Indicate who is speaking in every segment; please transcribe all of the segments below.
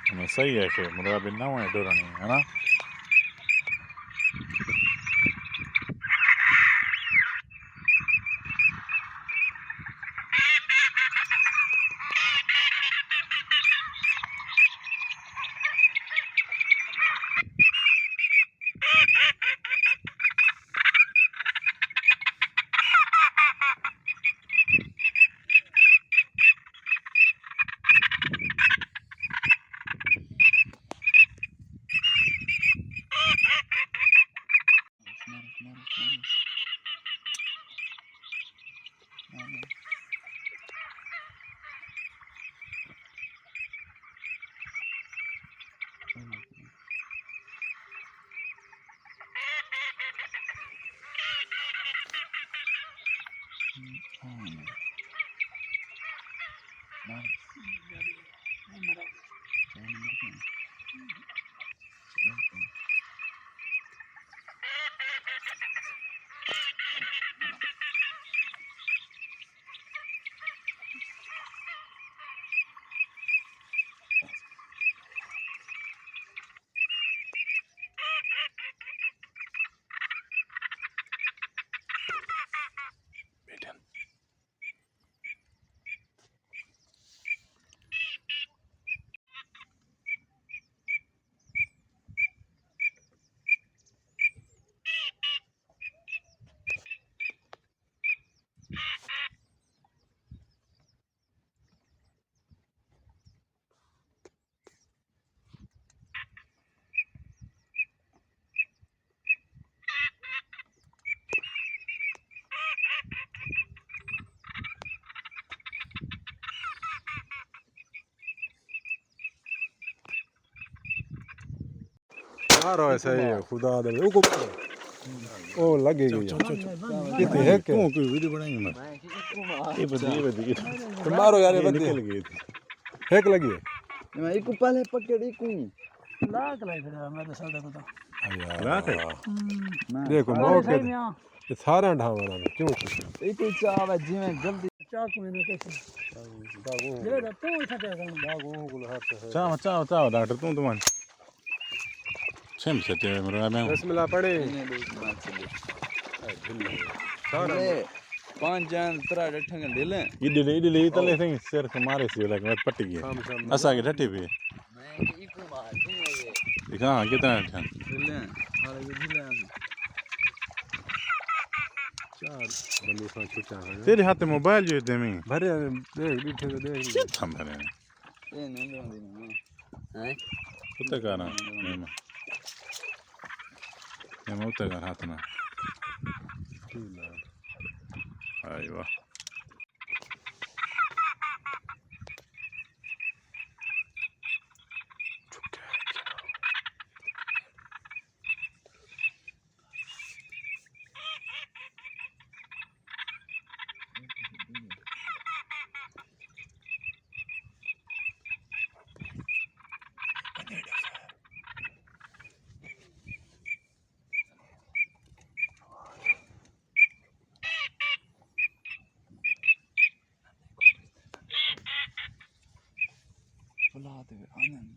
Speaker 1: सही है कि मुर्गाबी ना है डोरानी है ना।
Speaker 2: मारो ऐसा ही है खुदा दे उनको ओ लगे गई कितनी है के
Speaker 1: कोई वीडियो बनाएंगे मैं ये बदी
Speaker 2: तो मारो यार ये बदी
Speaker 1: निकल गई थी
Speaker 2: हैक लगी है
Speaker 3: मैं एक पहले पकड़ी को
Speaker 4: लाख लाई फिर मैं तो सादा को तो
Speaker 1: लाख है
Speaker 2: देखो मौके ये सारा ढावना में क्यों
Speaker 3: एक चावा जी में जल्दी
Speaker 4: चाकू में कैसे ये तो इतना क्या करना
Speaker 2: बागों को हाथ से
Speaker 1: चाव डॉक्टर तुम सेम से ते मुर्गाबी
Speaker 2: बिस्मिल्लाह पढ़े सारा
Speaker 3: पांच जान तरा डठंग ढेले
Speaker 1: इडली तले सही सिर के मारे से लगे मैं पट गई असा के डटे पे
Speaker 3: मैं इको मार दूं ये
Speaker 1: दिखा कितना ठन
Speaker 3: ढेले हां ये ढेले
Speaker 2: चार बंदे का छुटा है
Speaker 1: तेरे हाथ में मोबाइल जो दे में
Speaker 2: भरे देख बैठे तो देख
Speaker 1: थम भरे
Speaker 3: ये नहीं दे हैं
Speaker 1: कुत्ते का ना नहीं मैं उतर कर हाथ ना अय्वा
Speaker 3: बुलाते आनंद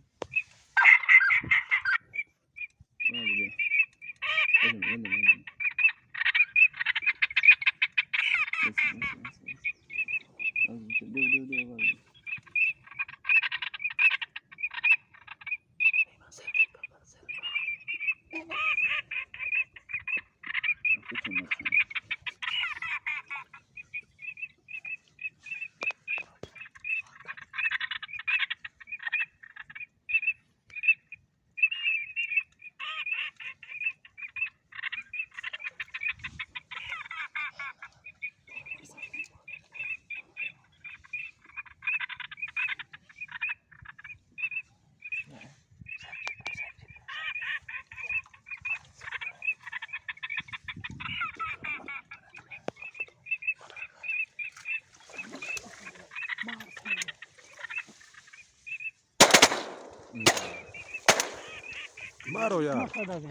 Speaker 2: मारो यार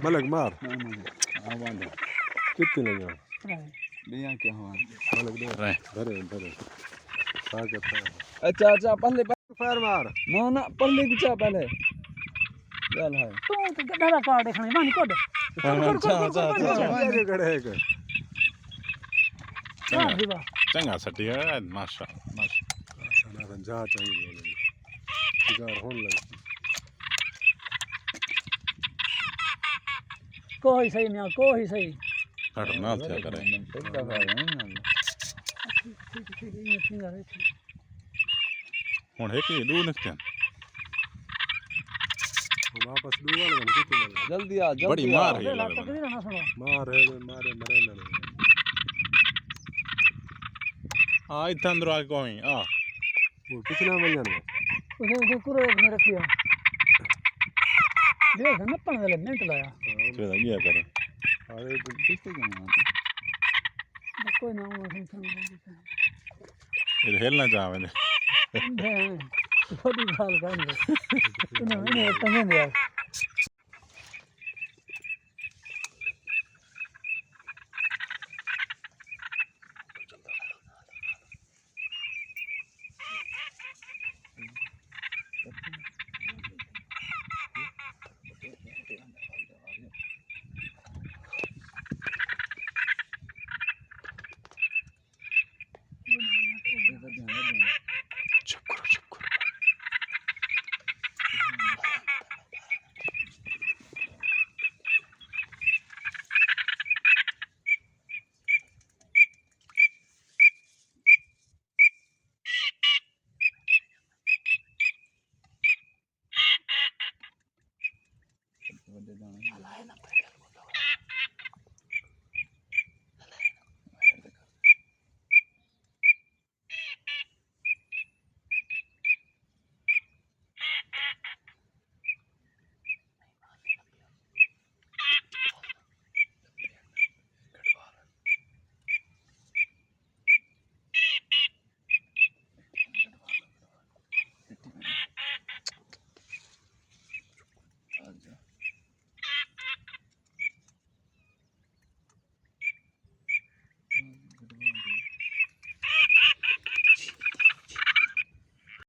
Speaker 2: मलक मार कितने लगे
Speaker 3: बिया क्या हुआ
Speaker 2: मलक दे भरे भरे
Speaker 3: अच्छा पहले
Speaker 2: ਫਾਇਰ ਮਾਰ
Speaker 3: ਨਾ ਨਾ ਪੱਲੇ ਦੀ ਚਾ ਪਹਿਲੇ ਚੱਲ ਹੈ
Speaker 4: ਤੂੰ ਤੇ ਗੱਡਾ ਦਾ ਕਾਰਡ ਦੇਖਣਾ ਮਾਨੀ ਕੋਡ
Speaker 2: ਅੱਗੇ ਖੜੇ ਇੱਕ
Speaker 4: ਵਾਹ ਜੀ ਵਾਹ
Speaker 1: ਚੰਗਾ ਸੱਟੀ ਹੈ ਮਾਸ਼ਾ
Speaker 2: ਸਾਨਾ ਰੰਜਾ ਚਾਹੀਏ ਸ਼ਿਕਾਰ ਹੋਣ ਲੱਗ
Speaker 4: ਕੋਈ ਸਹੀ ਨਾ ਕੋਈ ਸਹੀ
Speaker 1: ਹਟ ਨਾ ਥਿਆ ਕਰੇ
Speaker 3: ਸਿੱਧਾ ਫਾਇਰ ਨਹੀਂ
Speaker 1: ਹੁਣ ਹੈ ਕਿ ਦੂ ਨਿਕਤਿਆਂ
Speaker 2: ਵਾਪਸ ਦੂ ਵਾਲੇ ਨੂੰ ਕਿਤੇ ਮਿਲ
Speaker 3: ਜਲਦੀ ਆ ਜਲਦੀ
Speaker 1: ਬੜੀ ਮਾਰ
Speaker 4: ਇਹ
Speaker 1: ਹੈ
Speaker 4: ਲੱਤ ਕਦੀ ਨਾ ਸੁਣੋ
Speaker 2: ਮਾਰੇ ਮਰੇ ਨਾ
Speaker 1: ਆ ਇੱਥੇ ਅੰਦਰ ਆ ਕੋਈ ਆ
Speaker 2: ਉਹ ਪਿਛਲਾ ਮਿਲ ਜਾਣਾ
Speaker 4: ਉਹ ਕੁਰੇ ਨੇ ਰੱਖਿਆ ਦੇਖ ਨਾ ਪਣ ਵਾਲੇ ਮਿੰਟ ਲਾਇਆ
Speaker 1: ਤੇ ਦਾ ਗਿਆ ਕਰੇ
Speaker 2: ਆਰੇ
Speaker 3: ਕਿੱਥੇ ਜਾਣਾ
Speaker 4: ਕੋਈ ਨਾ ਉਹ ਸੁਣ
Speaker 1: ਇਹ ਹਿਲਣਾ ਚਾਹਵੇਂ ਨੇ
Speaker 4: ਥੋੜੀ ਗੱਲ ਕਰਾਂਗੇ ਇਹਨੇ ਤੰਗੇ ਦੇ ਯਾਰ
Speaker 3: ਵੱਡੇ ਜਾਣਾ